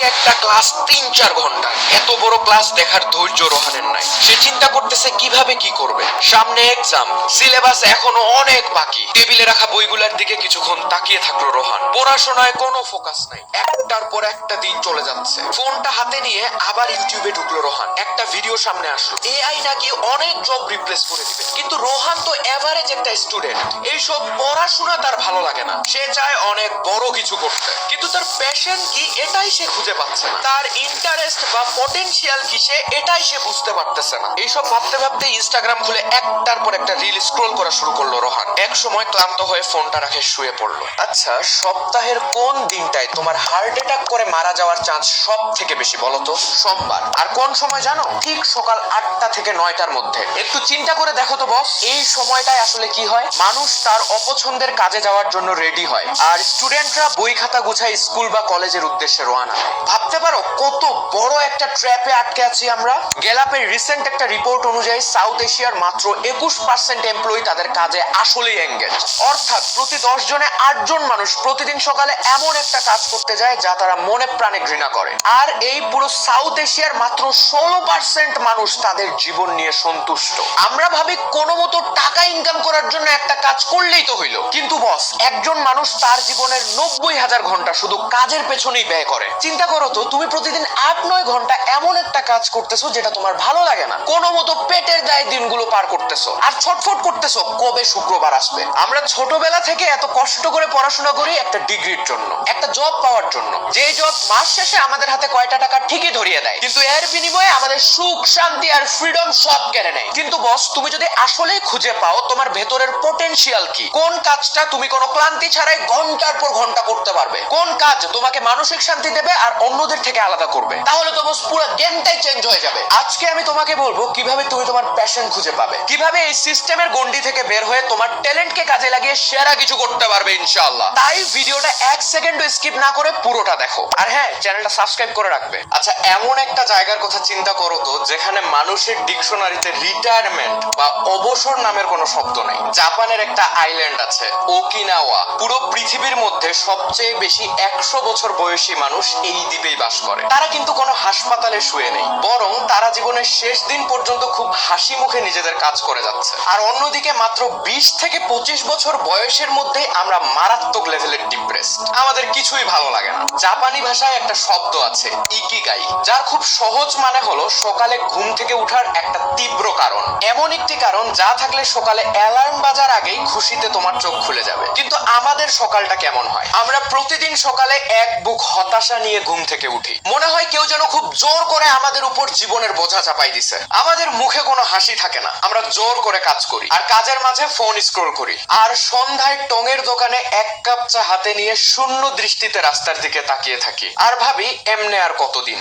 একটা ক্লাস 3-4 ঘন্টা, এত বড় ক্লাস দেখার ধৈর্য রোহানের নাই। সে চিন্তা করতেছে কিভাবে কি করবে। সামনে এক্সাম, সিলেবাস এখনো অনেক বাকি। টেবিলে রাখা বইগুলোর দিকে কিছুক্ষণ তাকিয়ে থাকলো রোহান। পড়াশোনায় কোনো ফোকাস নাই। একটার পর একটা দিন চলে যাচ্ছে। ফোনটা হাতে নিয়ে আবার ইউটিউবে ঢুকলো রোহান। একটা ভিডিও সামনে আসলো, এআই নাকি অনেক জব রিপ্লেস করে দিবে। কিন্তু রোহান তো এভারেজ একটা স্টুডেন্ট, এইসব পড়াশোনা তার ভালো লাগে না। সে চায় অনেক বড় কিছু করতে, কিন্তু তার প্যাশন কি এটাই সে খুঁজে পাচ্ছে না। তার ইন্টারেস্ট বা পটেনশিয়াল কি সে এটাই সে বুঝতে পারতেছে না। এইসব ভাবতে ভাবতে ইনস্টাগ্রাম খুলে একটার পর একটা রিল স্ক্রল করা শুরু করলো রোহান। এক সময় ক্লান্ত হয়ে ফোনটা রাখে শুয়ে পড়লো। আচ্ছা, সপ্তাহের কোন দিনটায় তোমার হার্ট অ্যাটাক করে মারা যাওয়ার চান্স সব থেকে বেশি বলো তো? সোমবার। আর কোন সময় জানো? ঠিক সকাল 8টা থেকে 9টার মধ্যে। একটু চিন্তা করে দেখো তো বস, এই সময়টায় আসলে কি হয়? মানুষ তার অপছন্দের কাজে যাওয়ার জন্য রেডি হয়, আর স্টুডেন্টরা বই খাতা গুছায় স্কুল বা কলেজের উদ্দেশ্যে রওনা হয়। ভাবতে পারো কত বড় একটা ট্র্যাপে আটকে আছি আমরা। গ্যালাপের রিসেন্ট একটা রিপোর্ট অনুযায়ী সাউথ এশিয়ার মাত্র 21% এমপ্লয়ি তাদের কাজে আসলেই এঙ্গেজ। অর্থাৎ প্রতি 10 জনে 8 জন মানুষ প্রতিদিন সকালে এমন একটা কাজ করতে যায় যা তারা মনে প্রাণে ঘৃণা করে। আর এই পুরো সাউথ এশিয়ার মাত্র 16% মানুষ তাদের জীবন নিয়ে সন্তুষ্ট। আমরা ভাবি কোনো মতো টাকা ইনকাম করার জন্য একটা কাজ করলেই তো হইলো, কিন্তু বস, একজন মানুষ তার জীবনের 90,000 ঘন্টা শুধু কাজের পেছনেই ব্যয় করে। চিন্তা করো তো, তুমি প্রতিদিন 8-9 ঘন্টা এমন একটা কাজ করতেছো যেটা তোমার ভালো লাগে না, কোনো মতো পেটের দায়ে দিনগুলো পার করতেছো, আর ছটফট করতেছো কবে শুক্রবার আসবে। আমরা ছোটবেলা থেকে এত কষ্ট করে পড়াশোনা করি একটা ডিগ্রির জন্য, একটা জব পাওয়ার জন্য, যে জব মাস শেষে আমাদের হাতে কয়টা টাকা ঠিকই ধরিয়ে দেয়, কিন্তু এর বিনিময়ে আমাদের সুখ, শান্তি আর ফ্রিডম সব কেড়ে নেয়। কিন্তু বস, তুমি যদি আসলেই খুঁজে পাও তোমার ভেতরের পটেনশিয়াল কি, কোন কাজটা তুমি কোনো ক্লান্তি ছাড়াই ঘন্টার পর ঘন্টা করতে পারবে, কোন কাজ তোমাকে মানসিক শান্তি দেবে আর অন্যদের থেকে আলাদা করবে, তাহলে তো বস পুরো গেমটাই চেঞ্জ হয়ে যাবে। আজকে আমি তোমাকে বলবো কিভাবে তুমি তোমার প্যাশন খুঁজে পাবে, কিভাবে এই সিস্টেমের গন্ডি থেকে বের হয়ে তোমার ট্যালেন্টকে কাজে লাগিয়ে সেরা কিছু করতে পারবে ইনশাআল্লাহ। তাই ভিডিওটা 1 সেকেন্ডও স্কিপ না করে পুরোটা দেখো, আর হ্যাঁ, চ্যানেলটা সাবস্ক্রাইব করে রাখবে। আচ্ছা, এমন একটা জায়গার কথা চিন্তা করো তো যেখানে মানুষের ডিকশনারিতে রিটায়ারমেন্ট বা অবসর নামের কোনো শব্দ নেই। জাপানের একটা আইল্যান্ড আছে, ওকিনাওয়া। পুরো পৃথিবীর মধ্যে সবচেয়ে বেশি 100 বছর বয়সী মানুষ এই দ্বীপেই বাস করে। তারা কিন্তু কোনো হাসপাতালে শুয়ে নেই, বরং তারা জীবনের শেষ দিন পর্যন্ত খুব হাসি মুখে নিজেদের কাজ করে যাচ্ছে। আর অন্যদিকে মাত্র 20 থেকে 25 বছর বয়সের মধ্যেই আমরা মারাত্মক লেভেলের ডিপ্রেসড, আমাদের কিছুই ভালো লাগে না। জাপানি ভাষায় একটা শব্দ আছে, ইকিগাই, যার খুব সহজ মানে হলো সকালে ঘুম থেকে উঠার একটা তীব্র কারণ, এমন একটি কারণ যা থাকলে সকালে অ্যালার্ম বাজার আগেই খুশিতে তোমার চোখ খুলে যাবে। কিন্তু আমাদের সকালটা কেমন হয়? আমরা প্রতিদিন সকালে এক বুক হতাশা নিয়ে ঘুম থেকে উঠি, মনে হয় কেউ যেন খুব জোর করে আমাদের উপর জীবনের বোঝা চাপাই দিছে। আমাদের মুখে কোনো হাসি থাকে না, আমরা জোর করে কাজ করি আর কাজের মাঝে ফোন স্ক্রল করি, আর সন্ধ্যায় টঙের দোকানে 1 কাপ চা হাতে নিয়ে শূন্য দৃষ্টিতে রাস্তার দিকে তাকিয়ে থাকি আর ভাবি এমনে আর কতদিন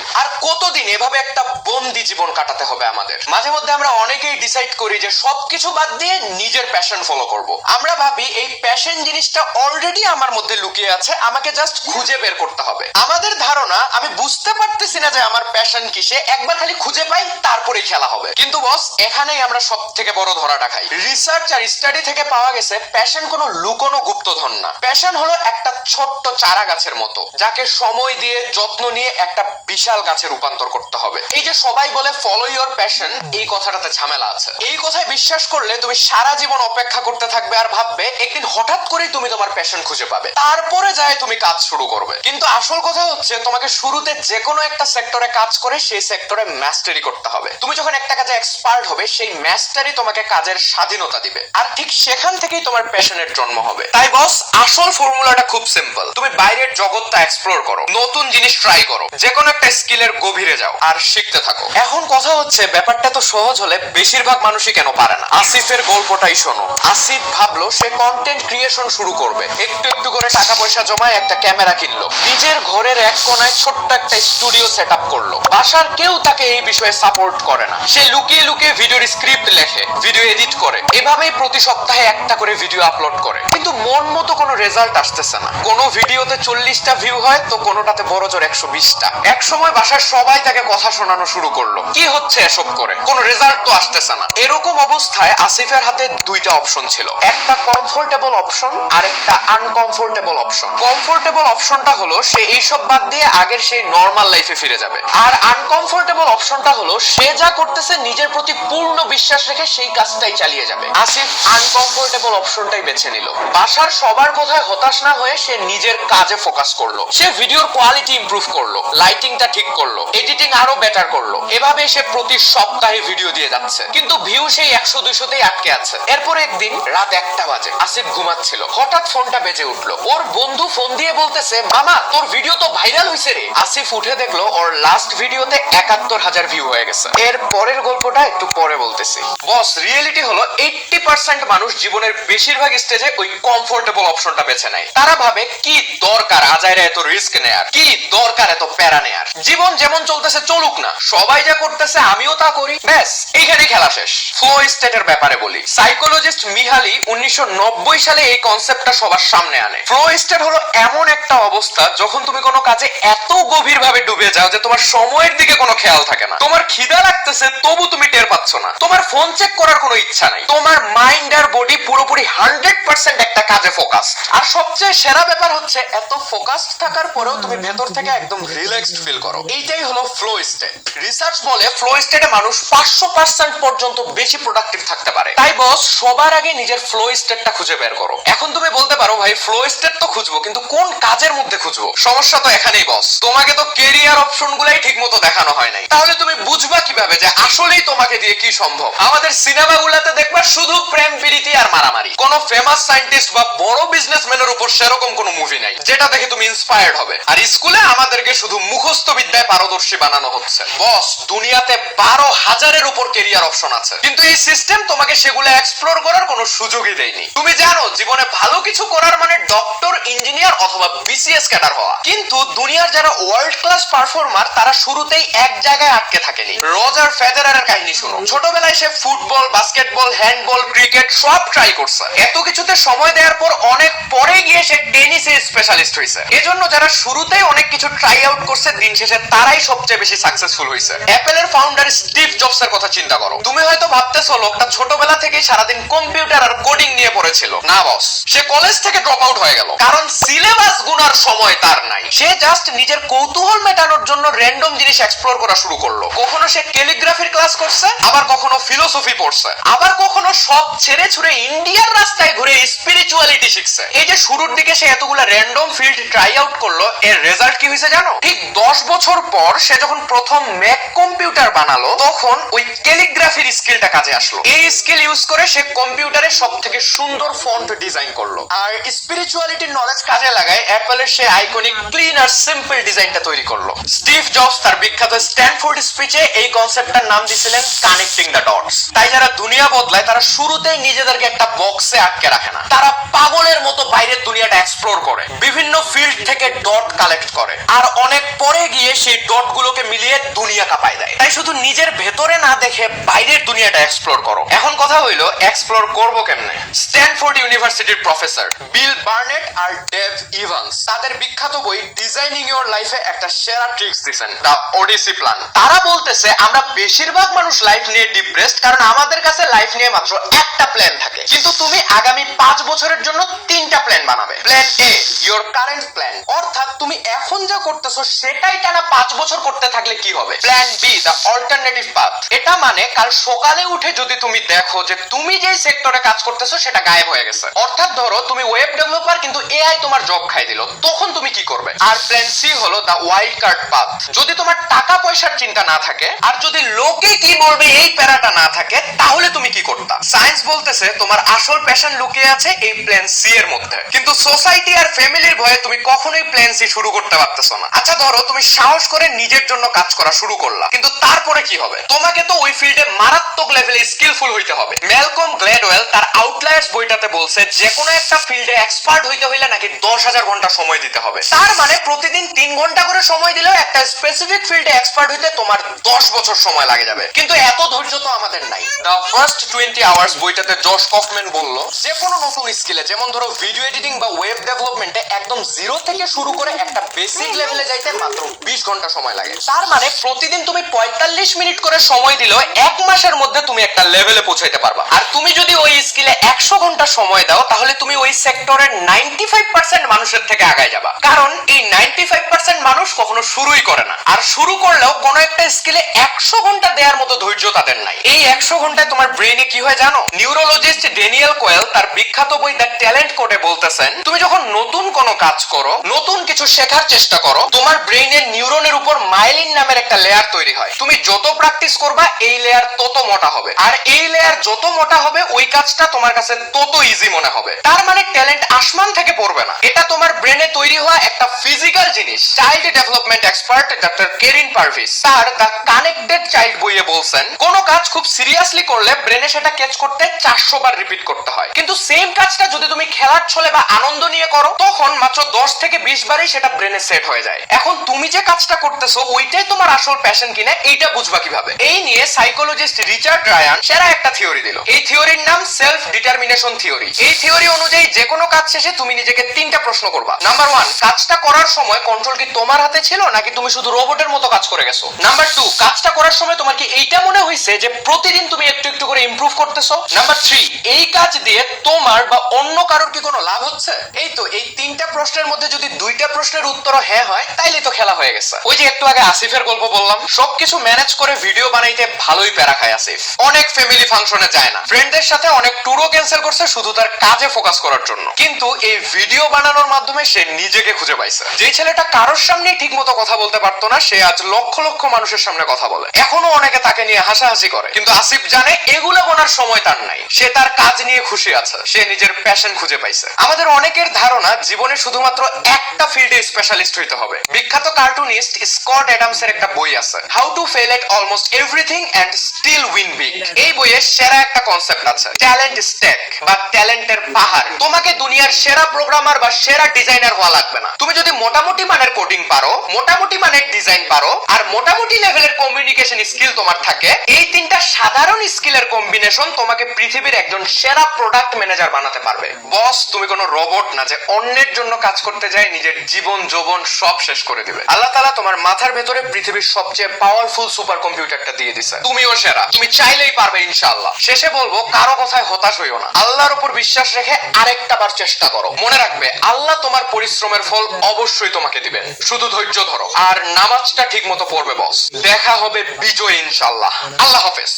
এভাবে একটা বন্দি জীবন কাটাতে হবে আমাদের। মাঝে মধ্যে আমরা অনেকেই ডিসাইড করি যে সবকিছু বাদ দিয়ে নিজের প্যাশন ফলো করব। আমরা ভাবি এই প্যাশন জিনিসটা অলরেডি আমার মধ্যে লুকিয়ে আছে, আমাকে জাস্ট খুঁজে বের করতে হবে। আমাদের ধারণা আমি বুঝতে পারতেছি না যে আমার প্যাশন কিসে, একবার খালি খুঁজে পাই তারপরেই খেলা হবে। কিন্তু বস, এখানেই আমরা সব থেকে বড় ধরাটা খাই। রিসার্চ আর স্টাডি থেকে পাওয়া গেছে প্যাশন কোনো লুকোনো গুপ্তধন না। প্যাশন হলো একটা ছোট্ট চারা গাছের মতো, যাকে সময় দিয়ে যত্ন নিয়ে একটা বিশাল গাছে রূপান্তর করতে হবে। এই যে সবাই বলে ফলো ইওর প্যাশন, এই কথাটাতে ঝামেলা আছে। এই কথায় বিশ্বাস করলে তুমি সারা জীবন অপেক্ষা করতে থাকবে আর ভাববে একদিন হঠাৎ করেই তুমি তোমার প্যাশন খুঁজে পাবে, তারপরে যায় তুমি কাজ শুরু করবে। কিন্তু আসল কথা হচ্ছে তোমাকে শুরুতে যে কোনো একটা সেক্টরে কাজ করে সেই সেক্টরে মাস্টারি করতে হবে। তুমি যখন একটা কাজে এক্সপার্ট হবে, সেই মাস্টারি তোমাকে কাজের স্বাধীনতা দিবে, আর ঠিক সেখান থেকেই তোমার প্যাশনের জন্ম হবে। তাই বস, আসল ফর্মুলাটা খুব সিম্পল। তুমি বাইরের জগৎটা এক্সপ্লোর করো, নতুন জিনিস ট্রাই করো, যে কোনো একটা স্কিলের গভীরে যাও আর শিখতে থাকো। এখন কথা হচ্ছে, ব্যাপারটা তো সহজ হলে বেশিরভাগ মানুষই কেন পারে না? আসিফের গল্পটাই শোনো। আসিফ ভাবলো সে কন্টেন্ট ক্রিয়েশন শুরু করবে, একটু একটু করে টাকা পয়সা জমায় একটা ক্যামেরা কিনলো, নিজের ঘরের এক কোনায় ছোট্ট একটা স্টুডিও সেট আপ করলো। বাসার কেউ তাকে এই বিষয়ে সাপোর্ট করে না, সে লুকিয়ে লুকিয়ে ভিডিওর স্ক্রিপ্ট লেখে, ভিডিও এডিট করে, এভাবেই প্রতি সপ্তাহে একটা করে ভিডিও আপলোড করে। কিন্তু মন মতো কোনো রেজাল্ট আসতেছে না। কোনো ভিডিওতে 40টা ভিউ হয় তো কোনোটাতে বড় জোর 120টা। এক সময় বাসার সবাই তাকে কথা শোনানো শুরু করলো, কি হচ্ছে এসব করে, কোনো রেজাল্ট তো আসতেছে না। এরকম অবস্থায় আসিফের হাতে 2টা অপশন ছিল, একটা কমফোর্টেবল অপশন আর একটা আনকমফোর্টেবল অপশন। কমফোর্টেবল অপশনটা হলো সে এইসব বাদ দিয়ে আগের সেই নরমাল লাইফে ফিরে যাবে। আর আনকমফোর্টেবল অপশনটা হলো সে যা করতেছে নিজের প্রতি পূর্ণ বিশ্বাস রেখে সেই কাজটাই চালিয়ে যাবে। আসিফ আনকমফোর্টেবল অপশনটাই বেছে নিল। বাসার সবার কথায় হতাশ না হয়ে সে নিজের কাজে ফোকাস করলো। সে ভিডিওর কোয়ালিটি ইমপ্রুভ করলো, লাইটিংটা ঠিক করলো, এডিটিং আরো বেটার করলো। এভাবে সে প্রতি সপ্তাহে ভিডিও দিয়ে যাচ্ছে, কিন্তু ভিউ সেই 100-200তেই আটকে আছে। এরপর একদিন রাত 1টা বাজে, আসিফ ঘুমাচ্ছিল, হঠাৎ ফোনটা বেজে উঠলো। ওর বন্ধু ফোন দিয়ে বলতেছে, মামা তোর ভিডিও তো ভাইরাল হইছে রে। আসিফ উঠে দেখলো ওর লাস্ট ভিডিওতে 71,000 ভিউ হয়ে গেছে। এর পরের গল্পটা একটু পরে বলতেছি। বস, রিয়েলিটি হলো 80% মানুষ জীবনের বেশিরভাগ স্টেজে ওই কমফোর্টেবল অপশনটা বেছে নেয়। তারা ভাবে কি দরকার আজাইরা এত রিস্ক নেয়ার, কি দরকার এত প্যারা নেয়ার, জীবন যেমন চলতেছে চলুক না, সবাই যা করতেছে আমিও তা করি, ব্যাস এইখানে খেলা শেষ। ফ্লো স্টেটের ব্যাপারে বলি, সাইকোলজিস্ট মিহালি 1990 সালে এই কনসেপ্টটা সবার সামনে আনে। ফ্লো স্টেট হলো এমন একটা অবস্থা যখন তুমি কোনো কাজে এত গভীরভাবে ডুবে যাও যে তোমার সময়ের দিকে কোনো খেয়াল থাকে না। তোমার খিদা লাগতেছে তবু তুমি টের পাচ্ছ না, তোমার ফোন চেক করার কোনো ইচ্ছা নাই, তোমার মাইন্ড আর বডি পুরোপুরি 100% একটা কাজে ফোকাসড। আর সবচেয়ে সেরা ব্যাপার হচ্ছে এত ফোকাসড থাকার পরেও তুমি ভেতর থেকে একদম রিল্যাক্সড ফিল করো। এইটাই হলো ফ্লো স্টেট। রিসার্চ বলে ফ্লো স্টেটে মানুষ 500% পর্যন্ত বেশি প্রোডাক্টিভ থাকতে পারে। তাই বস, সবার আগে নিজের ফ্লো স্টেটটা খুঁজে বের করো। এখন তুমি বলতে পারো, ভাই ফ্লো স্টেট তো খুঁজবো, কিন্তু কোন কাজের মধ্যে খুঁজবো? সমস্যা তো এখানেই বস, তোমাকে তো কেরিয়ার অপশন গুলাই ঠিক মতো দেখানো হয় নাই। তাহলে তুমি বুঝবা কিভাবে যে আসলেই তোমাকে দিয়ে কি সম্ভব? আমাদের সিনেমাগুলোতে দেখবা শুধু প্রেম প্রীতি আর মারামারি। কোনো ফেমাস সায়েন্টিস্ট বা বড় বিজনেসম্যানের উপর সেরকম কোনো মুভি নাই যেটা দেখে তুমি ইন্সপায়ার্ড হবে। আর স্কুলে আমাদেরকে শুধু মুখস্থ বিদ্যায় পারদর্শী বানানো হচ্ছে। বস, দুনিয়াতে 12,000-এর উপর কেরিয়ার অপশন আছে, কিন্তু এই সিস্টেম তোমাকে সেগুলো এক্সপ্লোর করার কোনো সুযোগই দেয়নি। তুমি জানো জীবনে ভালো কিছু করার মানে ডক্টর, ইঞ্জিনিয়ার অথবা বিসিএস ক্যাডার হওয়া, কিন্তু দুনিয়ার যারা ওয়ার্ল্ড ক্লাস পারফর্মার তারা শুরুতেই এক জায়গায় আটকে থাকেনি। রজার ফেদেরারের কাহিনী শুনো। ছোটবেলায় সে ফুটবল, বাস্কেটবল, হ্যান্ডবল, ক্রিকেট সব ট্রাই করছে। এত কিছুতে সময় দেওয়ার পর অনেক পরে গিয়ে সে টেনিসে স্পেশালিস্ট হয়েছে। এজন্য যারা শুরুতেই অনেক কিছু ট্রাই আউট করছে দিন শেষে তারাই সবচেয়ে বেশি সাকসেসফুল হয়েছে। অ্যাপেলের ফাউন্ডার স্টিভ জবস এর কথা চিন্তা করো। তুমি হয়তো ভাবতেছো লোকটা ছোটবেলা থেকেই সারাদিন কম্পিউটার আর কোডিং নিয়ে পড়েছিল। না বস, সে কলেজ থেকে ড্রপ আউট হয়ে গেল, কারণ সিলেবাস গুনার সময় তার নাই। সে জাস্ট নিজের কৌতূহল মেটানোর জন্য র্যান্ডম জিনিস এক্সপ্লোর করা শুরু করলো। কখনো সে ক্যালিগ্রাফির ক্লাস করছে, আবার কখনো ফিলোসফি পড়ছে, আবার কখনো সব ছেড়ে ছুড়ে ইন্ডিয়ার রাস্তায় ঘুরে স্পিরিচুয়ালিটি শিখছে। এই যে শুরুর দিকে সে এতগুলা র্যান্ডম ফিল্ড ট্রাই আউট করলো, এর রেজাল্ট কি হয়েছে জানো? ঠিক 10 বছর পর সে যখন প্রথম ম্যাক কম্পিউটার বানালো তখন ওই ক্যালিগ্রাফির স্কিলটা কাজে আসলো। এই স্কিল ইউজ করে সে কম্পিউটারে সবথেকে সুন্দর ফন্ট ডিজাইন করলো। আর স্পিরিচুয়ালিটির নলেজ কাজে লাগায় অ্যাপলের সে আইকনিক ক্লিন আর সিম্পল ডিজাইনটা তৈরি করলো। স্টিভ জবস তার বিখ্যাত স্ট্যানফোর্ড স্পিচে এই কনসেপ্টটার নাম দিয়েছিলেন কানেক্টিং দ্য ডটস। তাই যারা দুনিয়া বদলায় তারা শুরুতেই নিজেদেরকে একটা বক্সে আটকে রাখে না, তারা পাগলের মতো বাইরের দুনিয়াটা এক্সপ্লোর করে, বিভিন্ন ফিল্ড থেকে ডট কালেক্ট করে, আর অনেক পরে গিয়ে সেই ডট গুলোকে মিলিয়ে দুনিয়া কাঁপায় দেয়। তাই শুধু নিজের ভেতরে না দেখে বাইরের দুনিয়াটা এক্সপ্লোর করো। এখন কথা হইলো এক্সপ্লোর করবো কেমনে? স্ট্যানফোর্ড ইউনিভার্সিটির প্রফেসর বিল বার্নেট আর ডেভ ইভান্স তাদের বিখ্যাত বই ডিজাইনিং ইওর লাইফে একটা সেরা ট্রিক্স দিয়েছেন, দ্য ওডিসি প্ল্যান। তারা বলতেছে আমরা বেশিরভাগ মানুষ লাইফ নিয়ে ডিপ্রেসড কারণ আমাদের কাছে লাইফ নিয়ে মাত্র একটা প্ল্যান থাকে, কিন্তু তুমি আগামী 5 বছরের জন্য 3টা প্ল্যান বানাবে। Plan A, your current plan, অর্থাৎ তুমি এখন যা করতেছো সেটাই টানা 5 বছর করতে থাকলে কি হবে। Plan B, the alternative path, এটা মানে কাল সকালে উঠে যদি তুমি দেখো যে তুমি যেই সেক্টরে কাজ করতেছো সেটা গায়েব হয়ে গেছে, অর্থাৎ ধরো তুমি ওয়েব ডেভেলপার কিন্তু এআই তোমার জব খাই দিল, তখন তুমি কি করবে? আর প্ল্যান সি হলো দ্য ওয়াইল্ড কার্ড পাথ, যদি তোমার টাকা পয়সার চিন্তা না থাকে আর যদি লোকে কি বলবে এই প্যারাটা না থাকে তাহলে তুমি কি করতা? সায়েন্স বলতেছে তোমার আসল প্যাশন লুকিয়ে আছে এই প্ল্যান সি এর মধ্যে, কিন্তু সোসাইটি আর ফ্যামিলির ভয়ে তুমি কখনোই প্ল্যান সি শুরু করতে পারতেছো না। আচ্ছা ধরো তুমি সাহস করে নিজের জন্য কাজ করা শুরু করলা, কিন্তু তারপরে কি হবে? তোমাকে তো ওই ফিল্ডে মারাত্মক লেভেলে স্কিলফুল হইতে হবে। ম্যালকম গ্ল্যাডওয়েল তার আউটলায়ার্স বইটাতে বলছে যে কোনো একটা ফিল্ডে এক্সপার্ট হইতে হইলে নাকি 10,000 ঘন্টা সময় দিতে হবে। তার মানে প্রতিদিন 3 ঘন্টা করে সময় দিলেও একটা স্পেসিফিক ফিল্ডে এক্সপার্ট হইতে তোমার 10 বছর সময় লাগে যাবে, কিন্তু এত ধৈর্য তো আমাদের নাই। দ্য ফার্স্ট 20 আওয়ার্স বইটাতে জশ কফম্যান বলল যে কোনো নতুন স্কিলে, যেমন ধরো ভিডিও এডিটিং বা ওয়েব ডেভেলপমেন্টে একদম জিরো থেকে শুরু করে একটা বেসিক লেভেলে যাইতে মাত্র মাত্র 20 ঘন্টা সময় লাগে। তার মানে প্রতিদিন তুমি 45 মিনিট করে সময় দিলেও 1 মাসের মধ্যে তুমি একটা লেভেলে পৌঁছাইতে পারবা। আর তুমি যদি ওই স্কিলে 100 ঘন্টা সময় দাও তাহলে তুমি ওই সেক্টরের 95% মানুষের থেকে আগায় যাবা। কারণ এই 95% মানুষ কখনো শুরুই করে না, আর শুরু করলেও কোনো একটা স্কিলে 100 ঘন্টা দেওয়ার মতো ধৈর্য তাদের নাই। এই 100 ঘন্টায় তোমার ব্রেনে কি হয় জানো? নিউরোলজিস্ট ড্যানিয়েল কোয়েল তার বিখ্যাত বই দ্য ট্যালেন্ট কোডে বলতেছেন, তুমি যখন নতুন কোনো কাজ করো, নতুন কিছু শেখার চেষ্টা করো, তোমার ব্রেনের নিউরনের উপর মাইলিন নামের একটা লেয়ার তৈরি হয়। তুমি যত প্র্যাকটিস করবা এই লেয়ার তত মোটা হবে, আর এই লেয়ার যত মোটা হবে ওই কাজটা তোমার কাছে তত ইজি মনে হবে। তার মানে ট্যালেন্ট আসমান থেকে পড়বে না, এটা তোমার ব্রেনে তৈরি হওয়া একটা ফিজিক্যাল জিনিস। Child development expert doctor Karyn Purvis তার দ্য কানেক্টেড চাইল্ড বইয়ে বলছেন, কোন কাজ খুব সিরিয়াসলি করলে ব্রেনে সেটা ক্যাচ করতে 400 বার রিপিট করতে হয়, কিন্তু সেম কাজটা যদি তুমি খেলার ছলে বা আনন্দ নিয়ে করো তখন মাত্র 10 থেকে 20 বারই সেটা ব্রেনে সেট হয়ে যায়। এখন তুমি যে কাজটা করতেছো ওইটাই তোমার আসল প্যাশন কিনা এইটা বুঝবা কিভাবে? এই নিয়ে সাইকোলজিস্ট রিচার্ড রায়ান সেরা একটা থিওরি দিল। এই থিওরির নাম সেলফ ডিটারমিনেশন থিওরি। এই থিওরি অনুযায়ী যে কোনো কাজ শেষে তুমি নিজেকে 3টা প্রশ্ন করবা। নাম্বার 1, কাজটা করার সময় কন্ট্রোল কি তোমার হাতে ছিল নাকি তুমি শুধু রোবটের মতো কাজ করে গেছো? নাম্বার 2, কাজটা করার সময় তোমার কি এইটা মনে হইছে যে প্রতিদিন তুমি একটু একটু করে ইমপ্রুভ করতেছো? নাম্বার 3, এই কাজ দিয়ে তোমার বা অন্য কারোর কি কোনো লাভ হচ্ছে? এই তো, এই 3টা প্রশ্নের মধ্যে যদি 2টা প্রশ্নের উত্তর হ্যাঁ হয় তাইলে তো খেলা হয়ে গেছে। ওই যে একটু আগে আসিফের গল্প বললাম, সবকিছু ম্যানেজ করে ভিডিও বানাইতে ভালোই প্যারা খায় আসিফ। অনেক ফ্যামিলি ফাংশনে যায় না, ফ্রেন্ডদের সাথে অনেক ট্যুরও ক্যান্সেল করছে শুধু তার কাজে ফোকাস করার জন্য। কিন্তু এই ভিডিও বানানোর মাধ্যমে সে নিজেকে খুঁজে পাইছে। যে ছেলেটা কারোর সামনে ঠিক মতো কথা বলতে পারতো না, সে আজ লক্ষ লক্ষ মানুষের সামনে কথা বলে। এখনো অনেকে তাকে নিয়ে হাসাহাসি করে, কিন্তু আসিফ জানে এগুলো গোনার সময় তার নাই। সে তার কাজ নিয়ে খুশি আছে, সে নিজের প্যাশন খুঁজে পাইছে। আমাদের অনেকের ধারণা জীবনে শুধুমাত্র একটা ফিল্ডে স্পেশালিস্ট হইতে হবে। বিখ্যাত কার্টুনিস্ট স্কট অ্যাডামসের একটা বই আছে, how to fail at almost everything and still win big. এই বইয়ে সেরা একটা কনসেপ্ট আছে, ট্যালেন্ট স্ট্যাক বা ট্যালেন্টের পাহাড়। তোমাকে দুনিয়ার সেরা প্রোগ্রামার বা সেরা ডিজাইনার হওয়া লাগবে না। তুমি যদি মোটামুটি মানের কোডিং পারো, মোটামুটি মানের ডিজাইন পারো, আর মোটামুটি লেভেলের কমিউনিকেশন স্কিল তোমার থাকে, এই 3টা সাধারণ স্কিলের কম্বিনেশন তোমাকে পৃথিবীর একজন সেরা প্রোডাক্ট ম্যানেজার বানাতে পারবে। বস, তুমি কোনো রোবট না যে অন্যের জন্য কাজ করতে যায় নিজের জীবন যৌবন সব শেষ করে দিবে। আল্লাহ তাআলা তোমার মাথার ভেতরে পৃথিবীর সবচেয়ে পাওয়ারফুল সুপার কম্পিউটারটা দিয়ে দিছে। তুমিও সেরা, তুমি চাইলেই পারবে ইনশাআল্লাহ। শেষে বলবো, কারো কথায় হতাশ হইও না, আল্লাহর উপর বিশ্বাস রেখে আরেকটা বার চেষ্টা করো। মনে রাখবে, আল্লাহ তোমার পরিশ্রমের ফল অবশ্যই তোমাকে দিবেন, শুধু ধৈর্য ধরো আর নামাজটা ঠিক মতো পড়বে বস। দেখা হবে বিজয় ইনশাআল্লাহ। আল্লাহ হাফেজ।